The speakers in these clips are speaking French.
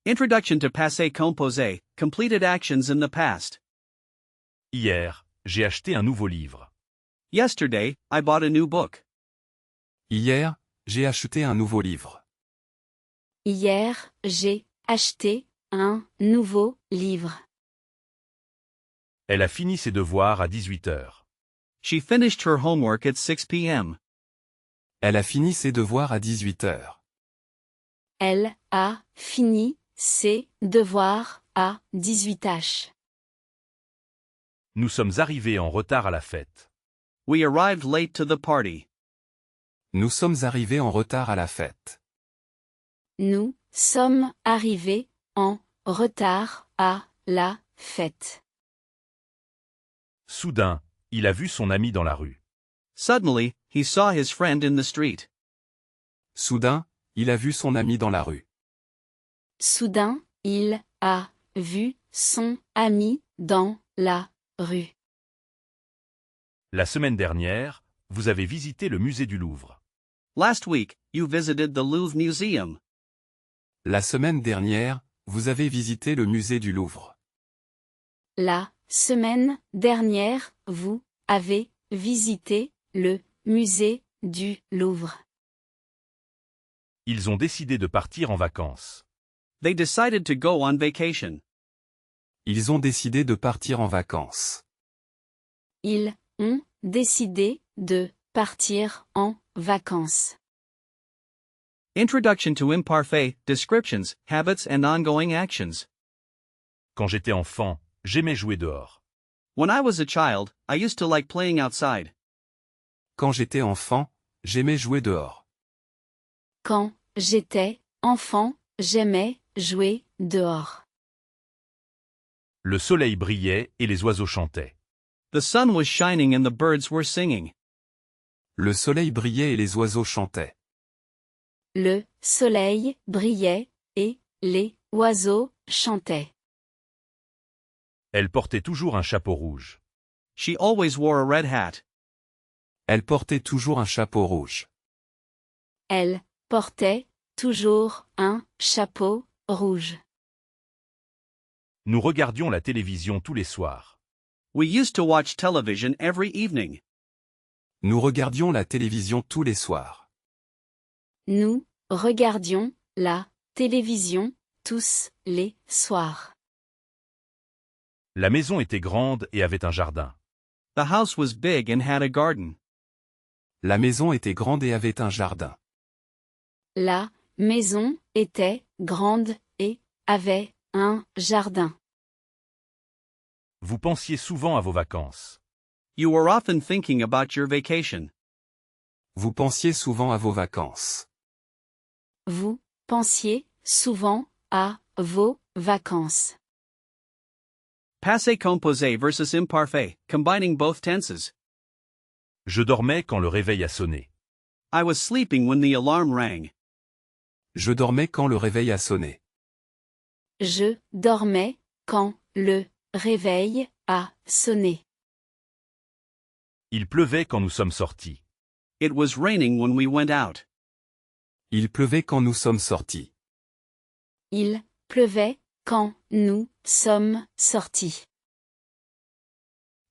Introduction to Passé Composé, completed actions in the past. Hier, j'ai acheté un nouveau livre. Yesterday, I bought a new book. Hier, j'ai acheté un nouveau livre. Hier, j'ai acheté un nouveau livre. Elle a fini ses devoirs à 18 heures. She finished her homework at 6 p.m. Elle a fini ses devoirs à 18 heures. Elle a fini ses devoirs à 18h. Nous sommes arrivés en retard à la fête. We arrived late to the party. Nous sommes arrivés en retard à la fête. Nous sommes arrivés en retard à la fête. Soudain, il a vu son ami dans la rue. Suddenly, he saw his friend in the street. Soudain, il a vu son ami dans la rue. Soudain, il a vu son ami dans la rue. La semaine dernière, vous avez visité le musée du Louvre. Last week, you visited the Louvre Museum. La semaine dernière, vous avez visité le musée du Louvre. La semaine dernière, vous avez visité le musée du Louvre. Ils ont décidé de partir en vacances. They decided to go on vacation. Ils ont décidé de partir en vacances. Ils ont décidé de partir en vacances. Introduction to Imparfait, Descriptions, Habits and Ongoing Actions. Quand j'étais enfant, j'aimais jouer dehors. When I was a child, I used to like playing outside. Quand j'étais enfant, j'aimais jouer dehors. Quand j'étais enfant, j'aimais jouer dehors. Le soleil brillait et les oiseaux chantaient. The sun was shining and the birds were singing. Le soleil brillait et les oiseaux chantaient. Le soleil brillait et les oiseaux chantaient. Elle portait toujours un chapeau rouge. She always wore a red hat. Elle portait toujours un chapeau rouge. Elle portait toujours un chapeau rouge. Nous regardions la télévision tous les soirs. We used to watch television every evening. Nous regardions la télévision tous les soirs. Nous regardions la télévision tous les soirs. La maison était grande et avait un jardin. The house was big and had a garden. La maison était grande et avait un jardin. La maison était grande et avait un jardin. Vous pensiez souvent à vos vacances. You were often thinking about your vacation. Vous pensiez souvent à vos vacances. Vous pensiez souvent à vos vacances. Passé composé versus imparfait, combining both tenses. Je dormais quand le réveil a sonné. I was sleeping when the alarm rang. Je dormais quand le réveil a sonné. Je dormais quand le réveil a sonné. Il pleuvait quand nous sommes sortis. It was raining when we went out. Il pleuvait quand nous sommes sortis. Il pleuvait quand nous sommes sortis.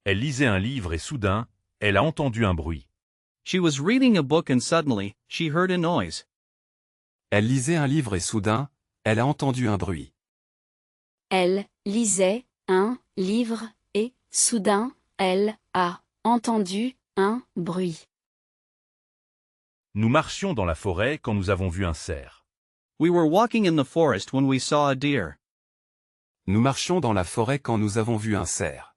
Elle lisait un livre et soudain, elle a entendu un bruit. She was reading a book and suddenly, she heard a noise. Elle lisait un livre et soudain, elle a entendu un bruit. Elle lisait un livre et soudain, elle a entendu un bruit. Nous marchions dans la forêt quand nous avons vu un cerf. We were walking in the forest when we saw a deer. Nous marchions dans la forêt quand nous avons vu un cerf.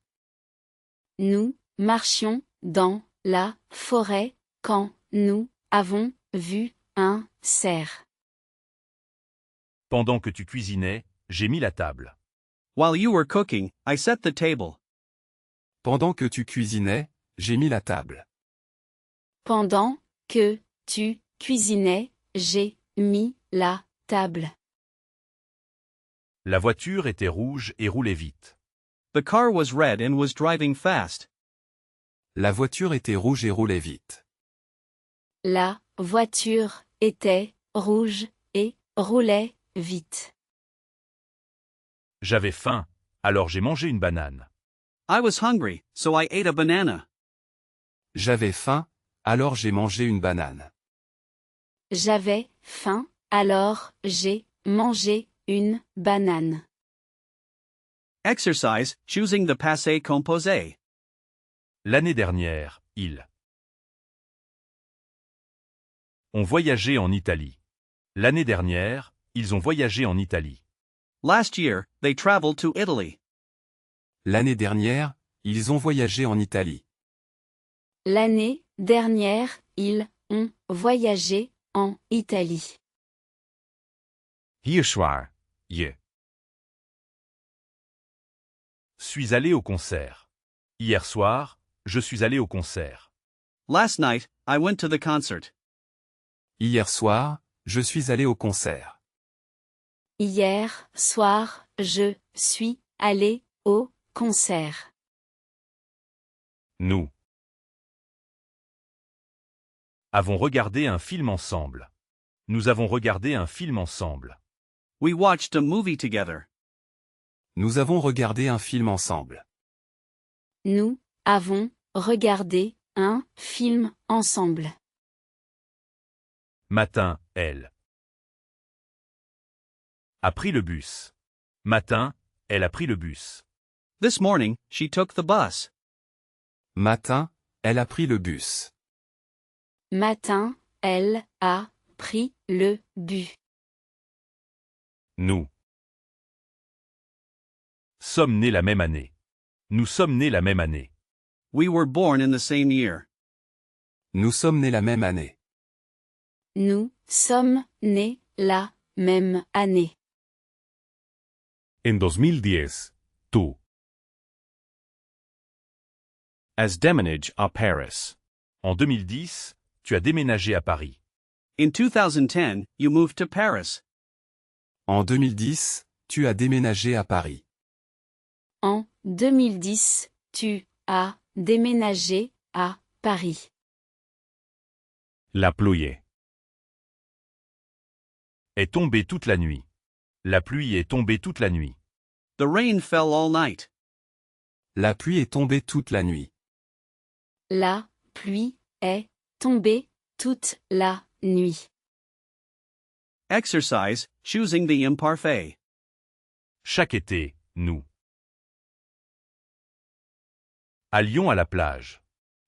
Nous marchions dans la forêt quand nous avons vu un cerf. Pendant que tu cuisinais, j'ai mis la table. While you were cooking, I set the table. Pendant que tu cuisinais, j'ai mis la table. Pendant que tu cuisinais, j'ai mis la table. La voiture était rouge et roulait vite. The car was red and was driving fast. La voiture était rouge et roulait vite. La voiture était rouge et roulait vite. J'avais faim, alors j'ai mangé une banane. I was hungry, so I ate a banana. J'avais faim, alors j'ai mangé une banane. J'avais faim, alors j'ai mangé une banane. Exercise, choosing the passé composé. L'année dernière, ils ont voyagé en Italie. L'année dernière, ils ont voyagé en Italie. Last year, they traveled to Italy. L'année dernière, ils ont voyagé en Italie. L'année dernière, ils ont voyagé en Italie. Hier soir, je suis allé au concert. Hier soir, je suis allé au concert. Last night, I went to the concert. Hier soir, je suis allé au concert. Hier soir, je suis allé au concert. Nous avons regardé un film ensemble. Nous avons regardé un film ensemble. We watched a movie together. Nous avons regardé un film ensemble. Nous avons regardé un film ensemble. Matin, elle a pris le bus. Matin, elle a pris le bus. This morning, she took the bus. Matin, elle a pris le bus. Matin, elle a pris le bus. Nous sommes nés la même année. Nous sommes nés la même année. We were born in the same year. Nous sommes nés la même année. Nous sommes nés la même année. En 2010, tú As déménage à Paris. En 2010, tu as déménagé à Paris. In 2010, you moved to Paris. En 2010, tu as déménagé à Paris. En 2010, tu as déménagé à Paris. La pluie. Est tombée toute la nuit. La pluie est tombée toute la nuit. The rain fell all night. La pluie est tombée toute la nuit. La pluie est tombée toute la nuit. Exercise, choosing the imparfait. Chaque été, nous allions à la plage.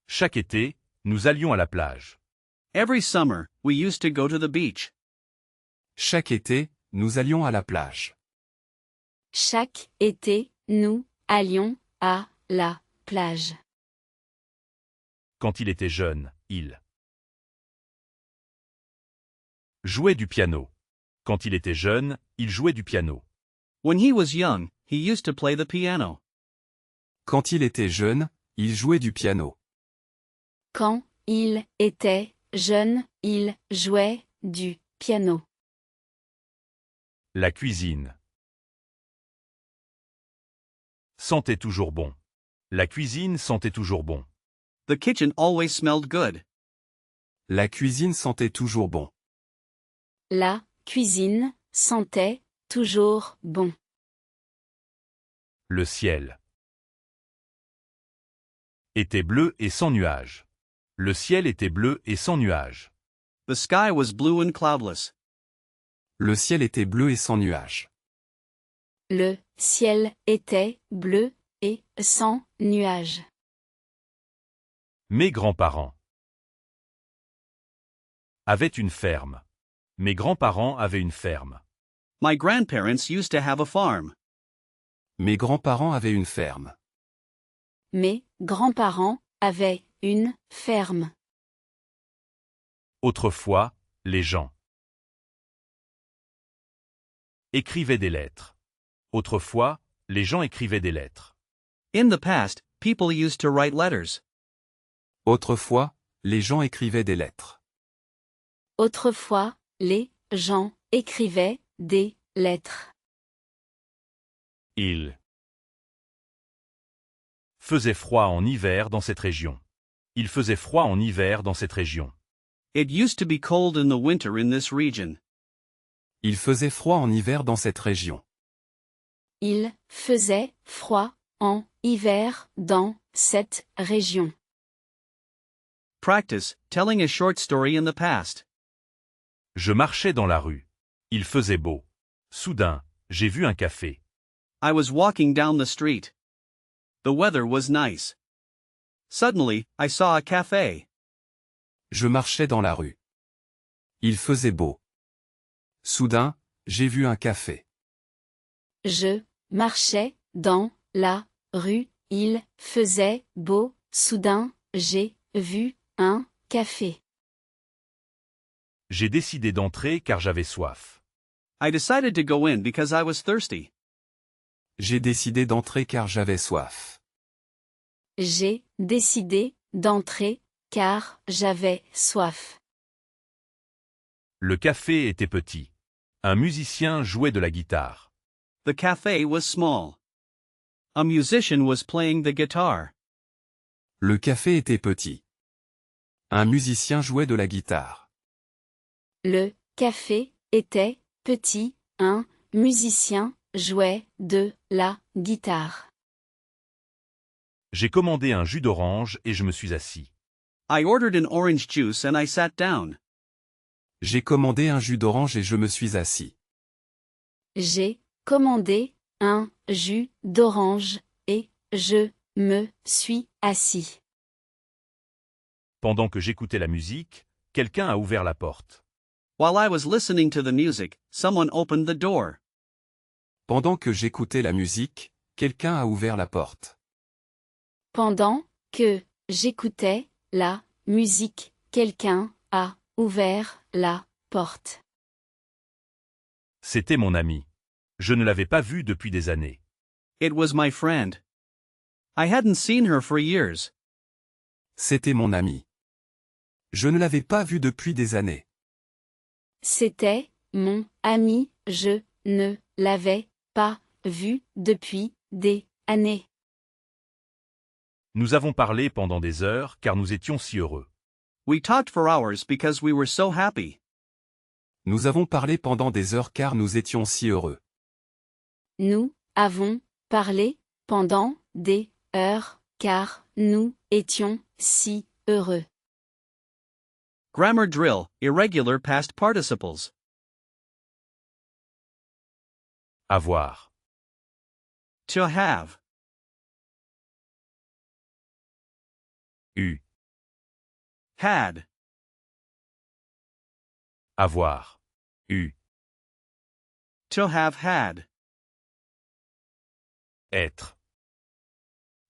Chaque été, nous allions à la plage. Every summer, we used to go to the beach. Chaque été, nous allions à la plage. Chaque été, nous allions à la plage. Quand il était jeune, il jouait du piano. Quand il était jeune, il jouait du piano. When he was young, he used to play the piano. Quand il était jeune, il jouait du piano. Quand il était jeune, il jouait du piano. La cuisine sentait toujours bon. La cuisine sentait toujours bon. The kitchen always smelled good. La cuisine sentait toujours bon. La cuisine sentait toujours bon. Le ciel était bleu et sans nuages. Le ciel était bleu et sans nuages. The sky was blue and cloudless. Le ciel était bleu et sans nuages. Le ciel était bleu et sans nuages. Mes grands-parents avaient une ferme. Mes grands-parents avaient une ferme. My grandparents used to have a farm. Mes grands-parents avaient une ferme. Mes grands-parents avaient une ferme. Autrefois, les gens écrivaient des lettres. Autrefois, les gens écrivaient des lettres. In the past, people used to write letters. Autrefois, les gens écrivaient des lettres. Autrefois, les gens écrivaient des lettres. Il faisait froid en hiver dans cette région. Il faisait froid en hiver dans cette région. It used to be cold in the winter in this region. Il faisait froid en hiver dans cette région. il faisait froid en hiver dans cette région. Practice, telling a short story in the past. Je marchais dans la rue. Il faisait beau. Soudain, j'ai vu un café. I was walking down the street. The weather was nice. Suddenly, I saw a cafe. Je marchais dans la rue. Il faisait beau. Soudain, j'ai vu un café. Je marchais dans la rue, il faisait beau, soudain, j'ai vu un café. J'ai décidé d'entrer car j'avais soif. I decided to go in because I was thirsty. J'ai décidé d'entrer car j'avais soif. J'ai décidé d'entrer car j'avais soif. Le café était petit. Un musicien jouait de la guitare. The cafe was small. A musician was playing the guitar. Le café était petit. Un musicien jouait de la guitare. Le café était petit, un musicien jouait de la guitare. J'ai commandé un jus d'orange et je me suis assis. I ordered an orange juice and I sat down. J'ai commandé un jus d'orange et je me suis assis. J'ai commandé un jus d'orange et je me suis assis. Pendant que j'écoutais la musique, quelqu'un a ouvert la porte. While I was listening to the music, someone opened the door. Pendant que j'écoutais la musique, quelqu'un a ouvert la porte. Pendant que j'écoutais la musique, quelqu'un a ouvert la porte. C'était mon ami. Je ne l'avais pas vu depuis des années. It was my friend. I hadn't seen her for years. C'était mon ami. Je ne l'avais pas vu depuis des années. C'était mon ami, je ne l'avais pas vu depuis des années. Nous avons parlé pendant des heures car nous étions si heureux. We talked for hours because we were so happy. Nous avons parlé pendant des heures car nous étions si heureux. Nous avons parlé pendant des heures car nous étions si heureux. Grammar drill, irregular past participles. Avoir. To have. Eu. Had. Avoir. Eu. To have had. Être.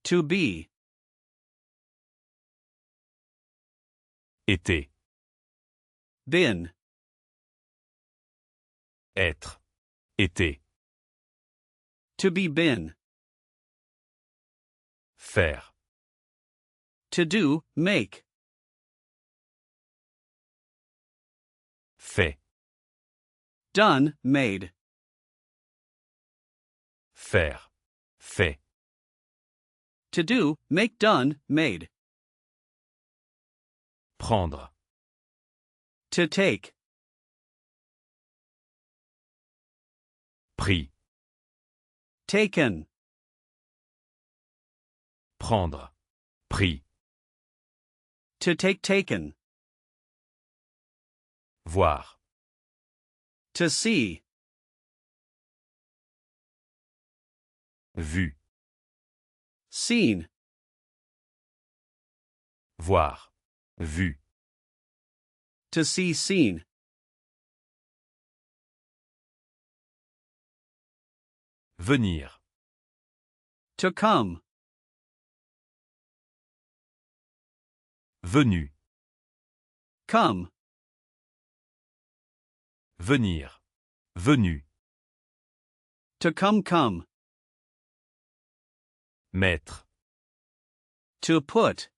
To be. Été. Been. Être. Été. To be been. Faire. To do, make. Fait. Done, made. Faire. Fait. To do, make done, made. Prendre. To take. Pris. Taken. Prendre. Pris. To take taken. Voir. To see. Vu. Seen. Voir. Vu. To see seen. Venir. To come. Venu. Come. Venir. Venu. To come come. Mettre. To put.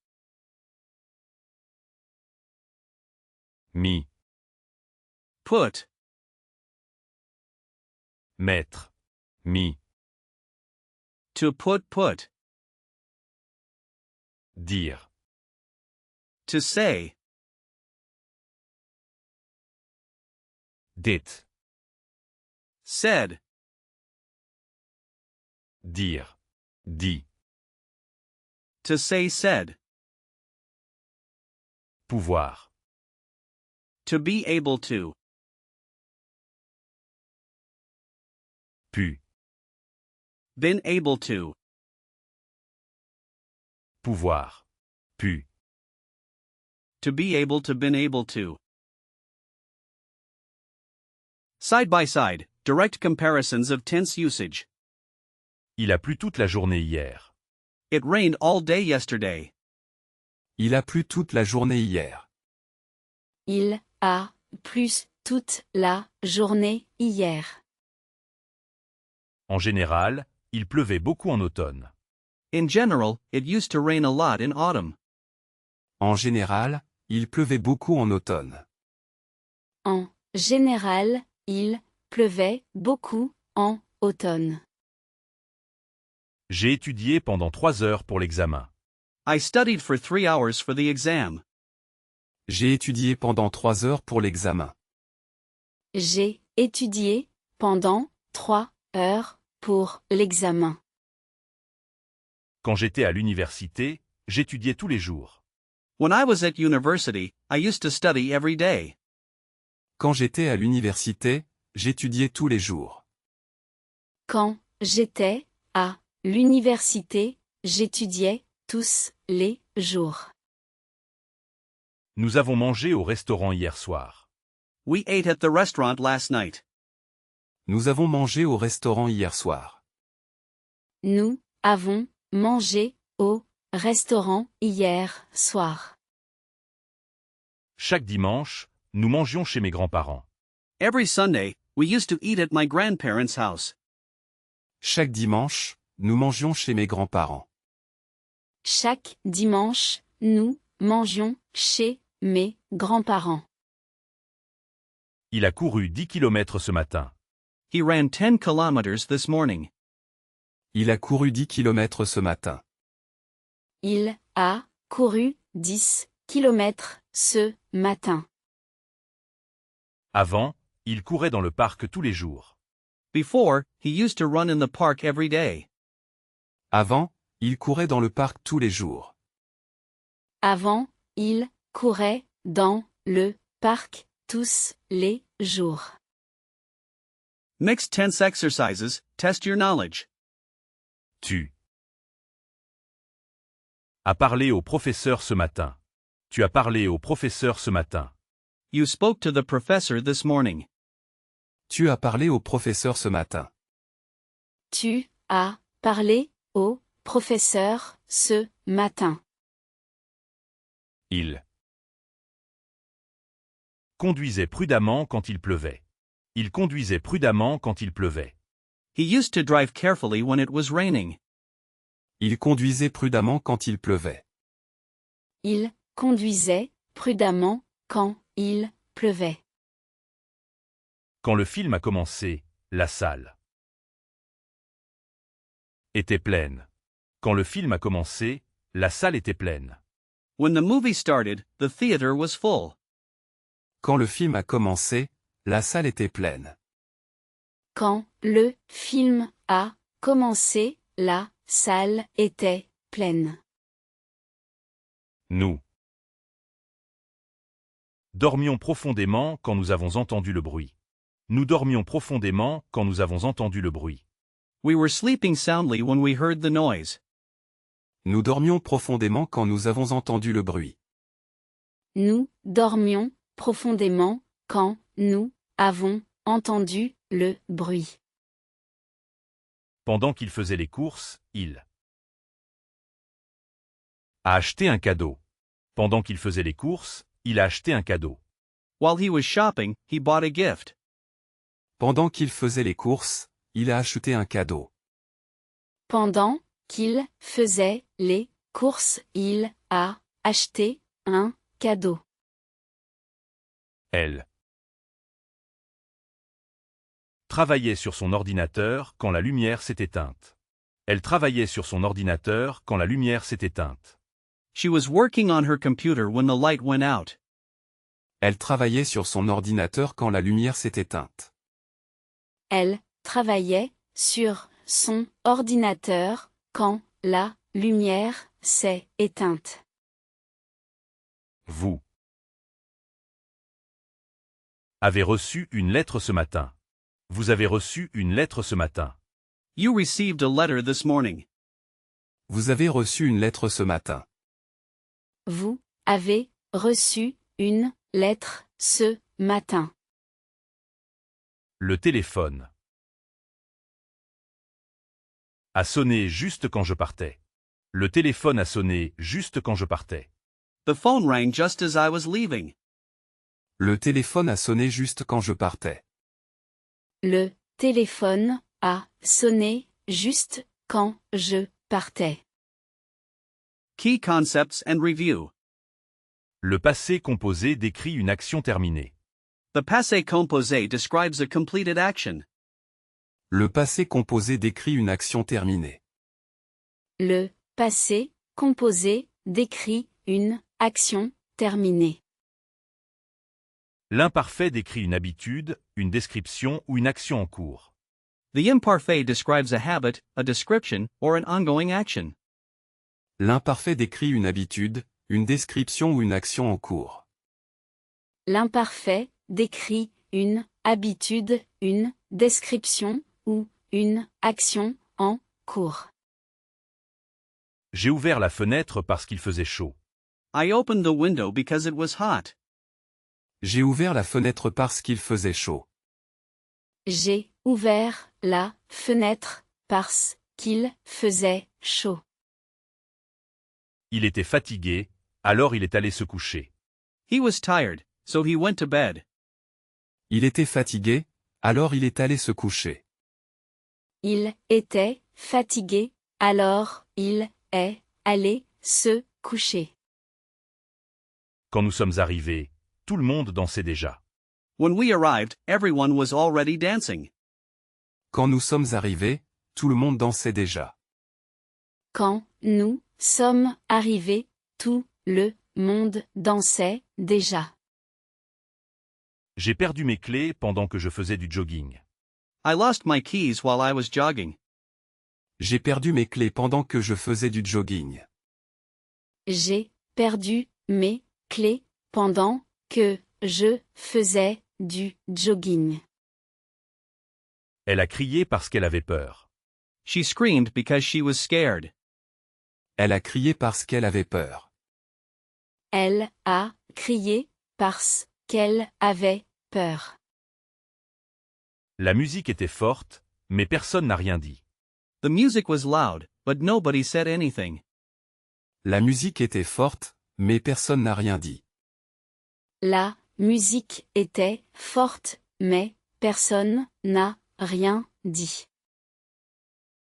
Mis. Put. Mettre. Mis. To put put. Dire. To say. Dit. Said. dire, dit. To say said. Pouvoir. To be able to. Pu. Been able to. Pouvoir. Pu. To be able to been able to. Side by side, direct comparisons of tense usage. Il a plu toute la journée hier. It rained all day yesterday. Il a plu toute la journée hier. Il a plu toute la journée hier. En général, il pleuvait beaucoup en automne. In general, it used to rain a lot in autumn. En général, il pleuvait beaucoup en automne. En général, il pleuvait beaucoup en automne. J'ai étudié pendant 3 heures pour l'examen. I studied for 3 hours for the exam. J'ai étudié pendant 3 heures pour l'examen. J'ai étudié pendant 3 heures pour l'examen. Quand j'étais à l'université, j'étudiais tous les jours. When I was at university, I used to study every day. Quand j'étais à l'université, j'étudiais tous les jours. Quand j'étais à l'université, j'étudiais tous les jours. Nous avons mangé au restaurant hier soir. We ate at the restaurant last night. Nous avons mangé au restaurant hier soir. Nous avons mangé au restaurant hier soir. Chaque dimanche, nous mangions chez mes grands-parents. Every Sunday, we used to eat at my grandparents' house. Chaque dimanche, nous mangions chez mes grands-parents. Chaque dimanche, nous mangions chez mes grands-parents. Il a couru 10 kilomètres ce matin. He ran 10 kilometers this morning. Il a couru 10 kilomètres ce matin. Il a couru 10 kilomètres ce matin. Avant, il courait dans le parc tous les jours. Before, he used to run in the park every day. Avant, il courait dans le parc tous les jours. Avant, il courait dans le parc tous les jours. Next tense exercises, test your knowledge. Tu as parlé au professeur ce matin. Tu as parlé au professeur ce matin. You spoke to the professor this morning. Tu as parlé au professeur ce matin. Tu as parlé au professeur ce matin. Il conduisait prudemment quand il pleuvait. Il conduisait prudemment quand il pleuvait. He used to drive carefully when it was raining. Il conduisait prudemment quand il pleuvait. Il conduisait prudemment quand il pleuvait. Quand le film a commencé, la salle était pleine. Quand le film a commencé, la salle était pleine. When the movie started, the theater was full. Quand le film a commencé, la salle était pleine. Quand le film a commencé, la salle était pleine. Nous dormions profondément quand nous avons entendu le bruit. Nous dormions profondément quand nous avons entendu le bruit. We were sleeping soundly when we heard the noise. Nous dormions profondément quand nous avons entendu le bruit. Nous dormions profondément quand nous avons entendu le bruit. Pendant qu'il faisait les courses, il a acheté un cadeau. Pendant qu'il faisait les courses, il a acheté un cadeau. While he was shopping, he bought a gift. Pendant qu'il faisait les courses, il a acheté un cadeau. Pendant qu'il faisait les courses, il a acheté un cadeau. Elle travaillait sur son ordinateur quand la lumière s'est éteinte. Elle travaillait sur son ordinateur quand la lumière s'est éteinte. She was working on her computer when the light went out. Elle travaillait sur son ordinateur quand la lumière s'est éteinte. Elle travaillait sur son ordinateur quand la lumière s'est éteinte. Vous avez reçu une lettre ce matin. Vous avez reçu une lettre ce matin. You received a letter this morning. Vous avez reçu une lettre ce matin. Vous avez reçu une lettre ce matin. Le téléphone a sonné juste quand je partais. Le téléphone a sonné juste quand je partais. The phone rang just as I was leaving. Le téléphone a sonné juste quand je partais. Le téléphone a sonné juste quand je partais. Key concepts and review. Le passé composé décrit une action terminée. The passé composé describes a completed action. Le passé composé décrit une action terminée. Le passé composé décrit une action terminée. L'imparfait décrit une habitude, une description ou une action en cours. The imparfait describes a habit, a description, or an ongoing action. L'imparfait décrit une habitude, une description ou une action en cours. L'imparfait décrit une habitude, une description ou une action en cours. J'ai ouvert la fenêtre parce qu'il faisait chaud. I opened the window because it was hot. J'ai ouvert la fenêtre parce qu'il faisait chaud. J'ai ouvert la fenêtre parce qu'il faisait chaud. Il était fatigué, alors il est allé se coucher. He was tired, so he went to bed. Il était fatigué, alors il est allé se coucher. Il était fatigué, alors il est allé se coucher. Quand nous sommes arrivés, tout le monde dansait déjà. When we arrived, everyone was already dancing. Quand nous sommes arrivés, tout le monde dansait déjà. Quand nous sommes arrivés, tout le monde dansait déjà. J'ai perdu mes clés pendant que je faisais du jogging. I lost my keys while I was jogging. J'ai perdu mes clés pendant que je faisais du jogging. J'ai perdu mes clés pendant que je faisais du jogging. Elle a crié parce qu'elle avait peur. She screamed because she was scared. Elle a crié parce qu'elle avait peur. Elle a crié parce qu'elle avait peur. La musique était forte, mais personne n'a rien dit. The music was loud, but nobody said anything. La musique était forte, mais personne n'a rien dit. La musique était forte, mais personne n'a rien dit.